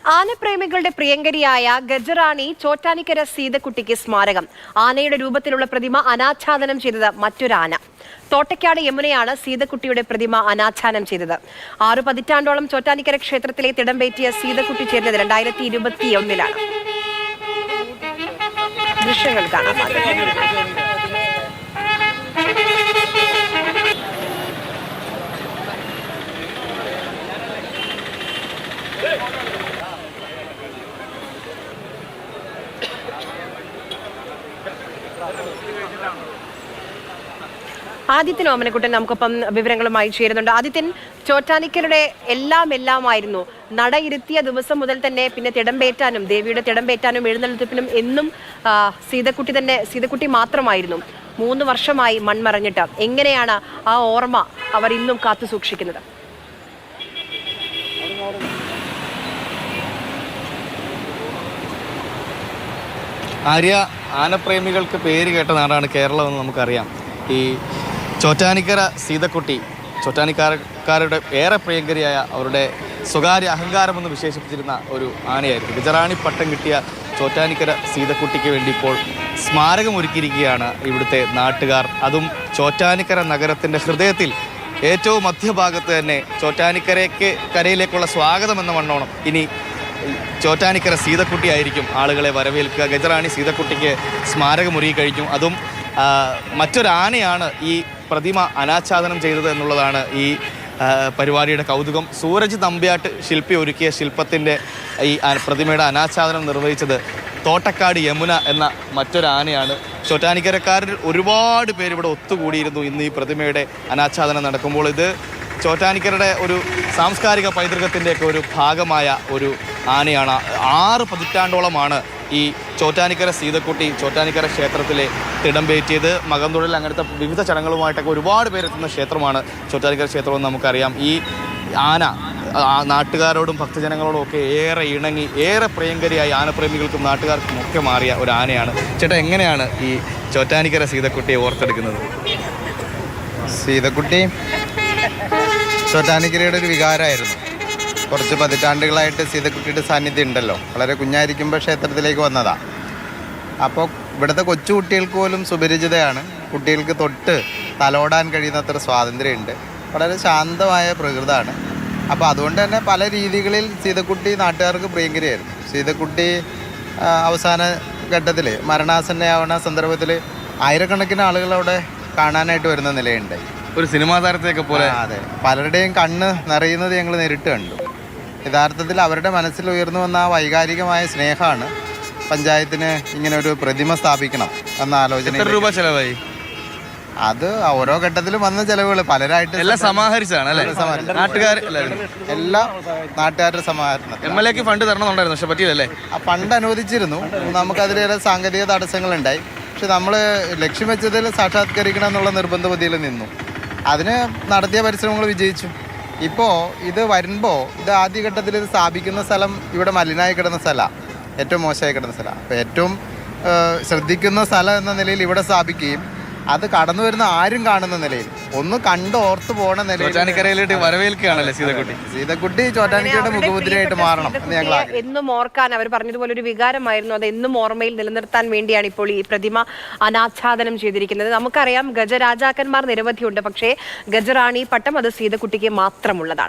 ആനപ്രേമികളുടെ പ്രിയങ്കരിയായ ഗജറാണി ചോറ്റാനിക്കര സീതക്കുട്ടിക്ക് സ്മാരകം. ആനയുടെ രൂപത്തിലുള്ള പ്രതിമ അനാച്ഛാദനം ചെയ്തത് മറ്റൊരു ആന. തോട്ടയ്ക്കാട് യമുനയാണ് സീതക്കുട്ടിയുടെ പ്രതിമ അനാച്ഛാദനം ചെയ്തത്. 6 പതിറ്റാണ്ടോളം ചോറ്റാനിക്കര ക്ഷേത്രത്തിലെ തിടമ്പേറ്റിയ സീതക്കുട്ടി ചേർന്നത് 2021-ലാണ്. ദൃശ്യങ്ങൾ കാണാം. ആദിത്യൻ ഓമനക്കുട്ടൻ നമുക്കൊപ്പം വിവരങ്ങളുമായി ചേരുന്നുണ്ട്. ആദിത്യൻ, ചോറ്റാനിക്കരുടെ എല്ലാമായിരുന്നു. നട ഇരുത്തിയ ദിവസം മുതൽ തന്നെ പിന്നെ തിടമ്പേറ്റാനും ദേവിയുടെ തിടമ്പേറ്റാനും എഴുന്നള്ളിപ്പിനും എന്നും സീതക്കുട്ടി മാത്രമായിരുന്നു. 3 വർഷമായി മൺമറഞ്ഞിട്ട് എങ്ങനെയാണ് ആ ഓർമ്മ അവർ ഇന്നും കാത്തു സൂക്ഷിക്കുന്നത്? ആര്യ, ആനപ്രേമികൾക്ക് പേര് കേട്ട നാടാണ് കേരളം എന്ന് നമുക്കറിയാം. ഈ ചോറ്റാനിക്കര സീതക്കുട്ടി ചോറ്റാനിക്കാരുടെ ഏറെ പ്രിയങ്കരിയായ അവരുടെ സ്വകാര്യ അഹങ്കാരമെന്ന് വിശേഷിപ്പിച്ചിരുന്ന ഒരു ആനയായിരുന്നു. ഗജറാണി പട്ടം കിട്ടിയ ചോറ്റാനിക്കര സീതക്കുട്ടിക്ക് വേണ്ടി ഇപ്പോൾ സ്മാരകമൊരുക്കിയിരിക്കുകയാണ് ഇവിടുത്തെ നാട്ടുകാർ. അതും ചോറ്റാനിക്കര നഗരത്തിൻ്റെ ഹൃദയത്തിൽ ഏറ്റവും മധ്യഭാഗത്ത് തന്നെ കരയിലേക്കുള്ള സ്വാഗതം എന്ന വണ്ണോണം ഇനി ചോറ്റാനിക്കര സീതക്കുട്ടി ആയിരിക്കും ആളുകളെ വരവേൽക്കുക. ഗജറാണി സീതക്കുട്ടിക്ക് സ്മാരകമൊരുക്കി കഴിഞ്ഞു. അതും മറ്റൊരാനയാണ് ഈ പ്രതിമ അനാച്ഛാദനം ചെയ്തത് എന്നുള്ളതാണ് ഈ പരിപാടിയുടെ കൗതുകം. സൂരജ് നമ്പ്യാട്ട് ശില്പി ഒരുക്കിയ ശില്പത്തിൻ്റെ ഈ പ്രതിമയുടെ അനാച്ഛാദനം നിർവഹിച്ചത് തോട്ടക്കാട് യമുന എന്ന മറ്റൊരാനയാണ്. ചോറ്റാനിക്കരക്കാരിൽ ഒരുപാട് പേര് ഇവിടെ ഒത്തുകൂടിയിരുന്നു ഇന്ന് ഈ പ്രതിമയുടെ അനാച്ഛാദനം നടക്കുമ്പോൾ. ഇത് ചോറ്റാനിക്കരുടെ ഒരു സാംസ്കാരിക പൈതൃകത്തിൻ്റെയൊക്കെ ഒരു ഭാഗമായ ഒരു ആനയാണ്. 6 പതിറ്റാണ്ടോളമാണ് ഈ ചോറ്റാനിക്കര സീതക്കുട്ടി ചോറ്റാനിക്കര ക്ഷേത്രത്തിലെ തിടമ്പേറ്റിയത്. മകംതൊഴിൽ അങ്ങനത്തെ വിവിധ ചടങ്ങുകളുമായിട്ടൊക്കെ ഒരുപാട് പേരെത്തുന്ന ക്ഷേത്രമാണ് ചോറ്റാനിക്കര ക്ഷേത്രമെന്ന് നമുക്കറിയാം. ഈ ആന നാട്ടുകാരോടും ഭക്തജനങ്ങളോടും ഒക്കെ ഏറെ ഇണങ്ങി ഏറെ പ്രിയങ്കരിയായി ആനപ്രേമികൾക്കും നാട്ടുകാർക്കും ഒക്കെ മാറിയ ഒരു ആനയാണ്. ചേട്ടാ, എങ്ങനെയാണ് ഈ ചോറ്റാനിക്കര സീതക്കുട്ടിയെ ഓർത്തെടുക്കുന്നത്? സീതക്കുട്ടി ചോറ്റാനിക്കരയുടെ ഒരു വികാരമായിരുന്നു. കുറച്ച് പതിറ്റാണ്ടുകളായിട്ട് സീതക്കുട്ടിയുടെ സാന്നിധ്യം ഉണ്ടല്ലോ. വളരെ കുഞ്ഞായിരിക്കുമ്പോൾ ക്ഷേത്രത്തിലേക്ക് വന്നതാണ്. അപ്പോൾ ഇവിടുത്തെ കൊച്ചു കുട്ടികൾക്ക് പോലും സുപരിചിതയാണ്. കുട്ടികൾക്ക് തൊട്ട് തലോടാൻ കഴിയുന്നത്ര സ്വാതന്ത്ര്യമുണ്ട്. വളരെ ശാന്തമായ പ്രകൃതമാണ്. അപ്പോൾ അതുകൊണ്ട് തന്നെ പല രീതികളിൽ സീതക്കുട്ടി നാട്ടുകാർക്ക് പ്രിയങ്കരിയായിരുന്നു. സീതക്കുട്ടി അവസാന ഘട്ടത്തിൽ മരണാസന്നയാവുന്ന സന്ദർഭത്തിൽ ആയിരക്കണക്കിന് ആളുകളവിടെ കാണാനായിട്ട് വരുന്ന നിലയുണ്ടായി. ഒരു സിനിമാ താരത്തെയൊക്കെ പോലെ. അതെ, പലരുടെയും കണ്ണ് നിറയുന്നത് ഞങ്ങൾ നേരിട്ട് കണ്ടു. യഥാർത്ഥത്തിൽ അവരുടെ മനസ്സിൽ ഉയർന്നു വന്ന ആ വൈകാരികമായ സ്നേഹമാണ് പഞ്ചായത്തിന് ഇങ്ങനെ ഒരു പ്രതിമ സ്ഥാപിക്കണം എന്ന ആലോചന. എത്ര രൂപ ചെലവായി? അത് ഓരോ ഘട്ടത്തിലും വന്ന ചെലവുകൾ പലരായിട്ട് എല്ലാം സമാഹരിച്ചാണ് അല്ലേ? നാട്ടുകാർ എല്ലാ നാട്ടുകാരുടെ സമാഹരണം. MLA ഫണ്ട് തരണമെന്നുണ്ടായിരുന്നു, പക്ഷെ പറ്റിയില്ലല്ലേ? ആ ഫണ്ട് അനുവദിച്ചിരുന്നു. നമുക്കതിലേറെ സാങ്കേതിക തടസ്സങ്ങളുണ്ടായി. പക്ഷെ നമ്മൾ ലക്ഷ്യം വെച്ചതിൽ സാക്ഷാത്കരിക്കണം എന്നുള്ള നിർബന്ധ ബുദ്ധിയിൽ നിന്നു. അതിന് നടത്തിയ പരിശ്രമങ്ങൾ വിജയിച്ചു. ഇപ്പോൾ ഇത് വരുമ്പോൾ ഇത് ആദ്യഘട്ടത്തിൽ ഇത് സ്ഥാപിക്കുന്ന സ്ഥലം ഇവിടെ മലിനായി കിടന്ന സ്ഥലമാണ്, ഏറ്റവും മോശമായി കിടന്ന സ്ഥലമാണ്. അപ്പോൾ ഏറ്റവും ശ്രദ്ധിക്കുന്ന സ്ഥലം എന്ന നിലയിൽ ഇവിടെ സ്ഥാപിക്കുകയും അത് കടന്നു വരുന്ന ആരും കാണുന്ന നിലയിൽ ഒന്ന് കണ്ട് ഓർത്ത് പോണ നിലയിൽ ചോറ്റാനിക്കരയിലേക്ക് വരവേൽക്കുകയാണല്ലേ സീതക്കുട്ടി ചോറ്റാനിക്കരയുടെ മുഖമുദ്രയായിട്ട് മാറണം എന്ന് ഞങ്ങൾ എന്നും ഓർക്കാൻ അവർ പറഞ്ഞതുപോലെ ഒരു വികാരമായിരുന്നു. അത് എന്നും ഓർമ്മയിൽ നിലനിർത്താൻ വേണ്ടിയാണ് ഇപ്പോൾ ഈ പ്രതിമ അനാച്ഛാദനം ചെയ്തിരിക്കുന്നത്. നമുക്കറിയാം, ഗജരാജാക്കന്മാർ നിരവധിയുണ്ട്, പക്ഷേ ഗജറാണി പട്ടം അത് സീതക്കുട്ടിക്ക് മാത്രമുള്ളതാണ്.